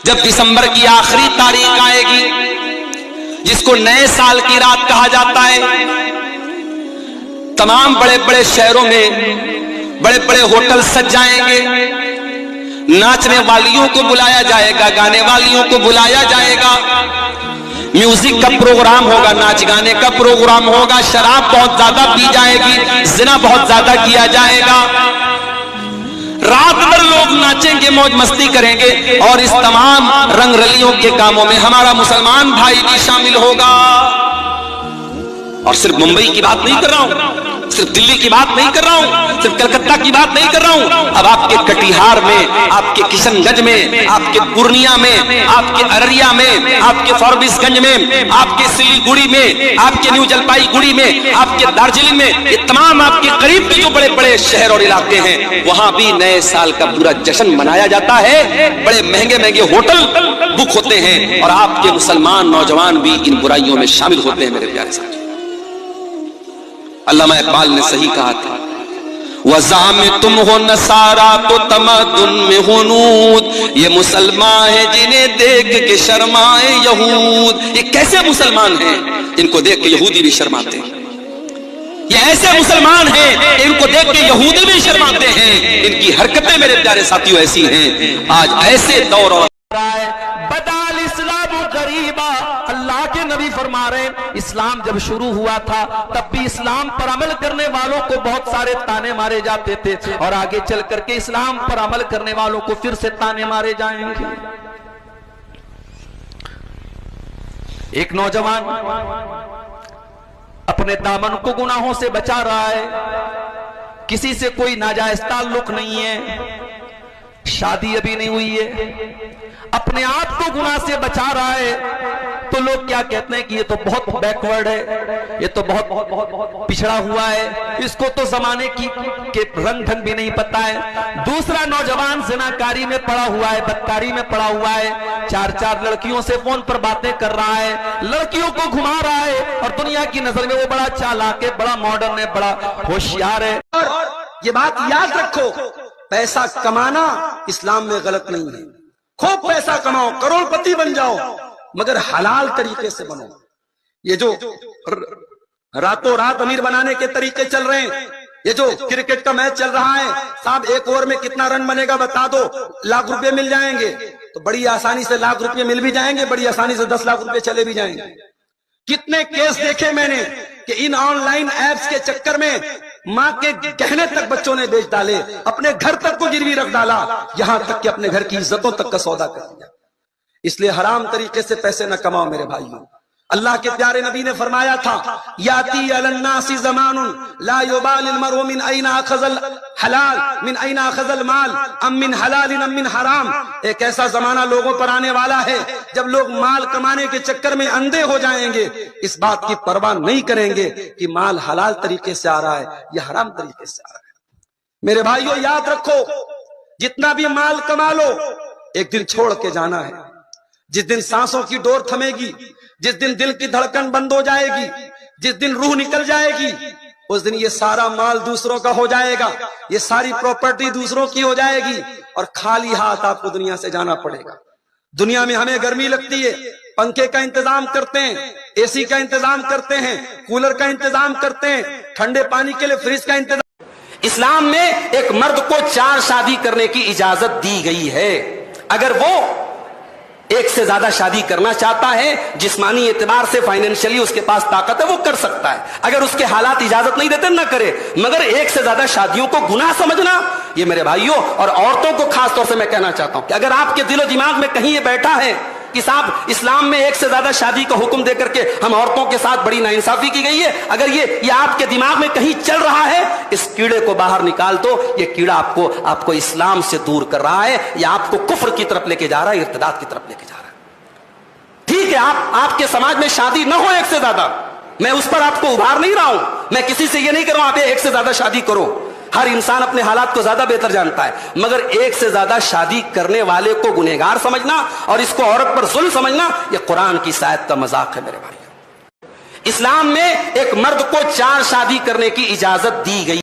جب دسمبر کی آخری تاریخ آئے گی جس کو نئے سال کی رات کہا جاتا ہے، تمام بڑے بڑے شہروں میں بڑے بڑے ہوٹل سج جائیں گے، ناچنے والیوں کو بلایا جائے گا، گانے والیوں کو بلایا جائے گا، میوزک کا پروگرام ہوگا، ناچ گانے کا پروگرام ہوگا، شراب بہت زیادہ پی جائے گی، زنا بہت زیادہ کیا جائے گا، رات بھر لوگ ناچیں گے، موج مستی کریں گے، اور اس تمام رنگ رلیوں کے کاموں میں ہمارا مسلمان بھائی بھی شامل ہوگا۔ اور صرف ممبئی کی بات نہیں کر رہا ہوں، صرف دلی کی بات نہیں کر رہا ہوں، صرف کلکتہ کی بات نہیں کر رہا ہوں، اب آپ کے کٹیہار میں، آپ کے کشن گنج میں، آپ کے پورنیا میں، آپ کے ارریا میں، آپ کے فاربس گنج میں، آپ کے سلی گڑی میں، آپ کے نیو جلپائی گڑی میں، آپ کے دارجلنگ میں، یہ تمام آپ کے قریب کے جو بڑے بڑے شہر اور علاقے ہیں، وہاں بھی نئے سال کا پورا جشن منایا جاتا ہے، بڑے مہنگے مہنگے ہوٹل بک ہوتے ہیں، اور آپ کے مسلمان نوجوان بھی ان برائیوں میں شامل ہوتے ہیں۔ میرے پیارے ساتھی، علامہ اقبال نے صحیح کہا تھا، وَزَعْمِ تم ہو نصارا تو تمدن میں ہنود، یہ مسلمان ہیں جنہیں دیکھ کے شرمائے یہود۔ یہ کیسے مسلمان ہیں ان کو دیکھ کے یہودی بھی شرماتے ہیں، یہ ایسے مسلمان ہیں ان کو دیکھ کے یہودی بھی شرماتے ہیں، ان کی حرکتیں میرے پیارے ساتھیوں ایسی ہیں۔ آج ایسے دور اور بدال اسلام غریبا، اللہ کے نبی فرما رہے ہیں اسلام جب شروع ہوا تھا تب بھی اسلام پر عمل کرنے والوں کو بہت سارے تانے مارے جاتے تھے، اور آگے چل کر کے اسلام پر عمل کرنے والوں کو پھر سے تانے مارے جائیں گے۔ ایک نوجوان اپنے دامن کو گناہوں سے بچا رہا ہے، کسی سے کوئی ناجائز تعلق نہیں ہے، شادی ابھی نہیں ہوئی ہے، اپنے آپ کو گناہ سے بچا رہا ہے، تو لوگ کیا کہتے ہیں کہ یہ تو بہت بیکورڈ ہے، یہ تو بہت پچھڑا ہوا ہے، اس کو تو زمانے کے رنگ ڈھنگ بھی نہیں پتا ہے۔ دوسرا نوجوان زناکاری میں پڑا ہوا ہے، بدکاری میں پڑا ہوا ہے، چار لڑکیوں سے فون پر باتیں کر رہا ہے، لڑکیوں کو گھما رہا ہے، اور دنیا کی نظر میں وہ بڑا چالاک ہے، بڑا ماڈرن ہے، بڑا ہوشیار ہے۔ اور یہ بات یاد رکھو، پیسہ کمانا اسلام میں غلط نہیں ہے، خوب پیسہ کماؤ، کروڑ پتی بن جاؤ، مگر حلال طریقے سے بنو۔ یہ جو راتوں رات امیر بنانے کے طریقے چل رہے ہیں، یہ جو کرکٹ کا میچ چل رہا ہے، صاحب ایک اوور میں کتنا رن بنے گا بتا دو، لاکھ روپے مل جائیں گے، تو بڑی آسانی سے لاکھ روپے مل بھی جائیں گے، بڑی آسانی سے 10 لاکھ روپے چلے بھی جائیں گے۔ کتنے کیس دیکھے میں نے کہ ان آن لائن ایپس کے چکر میں ماں کے گہنے تک بچوں نے بیچ ڈالے، اپنے گھر تک کو گروی رکھ ڈالا، یہاں تک کہ اپنے گھر کی عزتوں تک کا سودا کر دیا۔ اس لیے حرام طریقے سے پیسے نہ کماؤ میرے بھائیوں۔ اللہ کے پیارے نبی نے فرمایا تھا، یاتی علی الناس زمان لا یبال المرء من این اخذ الحلال من این اخذ المال ام من حلال ام من حرام۔ ایک ایسا زمانہ لوگوں پر آنے والا ہے جب لوگ مال کمانے کے چکر میں اندھے ہو جائیں گے، اس بات کی پرواہ نہیں کریں گے کہ مال حلال طریقے سے آ رہا ہے یا حرام طریقے سے آ رہا ہے۔ میرے بھائیوں یاد رکھو، جتنا بھی مال کما لو ایک دن چھوڑ کے جانا ہے۔ جس دن سانسوں کی ڈور تھمے گی، جس دن دل کی دھڑکن بند ہو جائے گی، جس دن روح نکل جائے گی، اس دن یہ سارا مال دوسروں کا ہو جائے گا، یہ ساری پراپرٹی دوسروں کی ہو جائے گی، اور خالی ہاتھ آپ کو دنیا سے جانا پڑے گا۔ دنیا میں ہمیں گرمی لگتی ہے، پنکھے کا انتظام کرتے ہیں، اے سی کا انتظام کرتے ہیں، کولر کا انتظام کرتے ہیں، ٹھنڈے پانی کے لیے فریج کا انتظام۔ اسلام میں ایک مرد کو 4 شادی کرنے کی اجازت دی گئی ہے، اگر وہ ایک سے زیادہ شادی کرنا چاہتا ہے، جسمانی اعتبار سے فائنینشلی اس کے پاس طاقت ہے، وہ کر سکتا ہے، اگر اس کے حالات اجازت نہیں دیتے نہ کرے، مگر ایک سے زیادہ شادیوں کو گناہ سمجھنا، یہ میرے بھائیوں اور عورتوں کو خاص طور سے میں کہنا چاہتا ہوں کہ اگر آپ کے دل و دماغ میں کہیں یہ بیٹھا ہے کہ صاحب اسلام میں ایک سے زیادہ شادی کا حکم دے کر کے ہم عورتوں کے ساتھ بڑی ناانصافی کی گئی ہے، اگر یہ آپ کے دماغ میں کہیں چل رہا ہے، اس کیڑے کو باہر نکال دو۔ یہ کیڑا آپ کو اسلام سے دور کر رہا ہے، یہ آپ کو کفر کی طرف لے کے جا رہا ہے، ارتداد کی طرف لے کے جا رہا ہے۔ ٹھیک ہے، آپ کے سماج میں شادی نہ ہو ایک سے زیادہ، میں اس پر آپ کو ابھار نہیں رہا ہوں، میں کسی سے یہ نہیں کر رہا ہوں آپ ایک سے زیادہ شادی کرو، ہر انسان اپنے حالات کو زیادہ بہتر جانتا ہے، مگر ایک سے زیادہ شادی کرنے والے کو گنہگار سمجھنا اور اس کو عورت پر ظلم سمجھنا، یہ قرآن کی اس آیت کا مذاق ہے میرے بھائی۔ اسلام میں ایک مرد کو 4 شادی کرنے کی اجازت دی گئی۔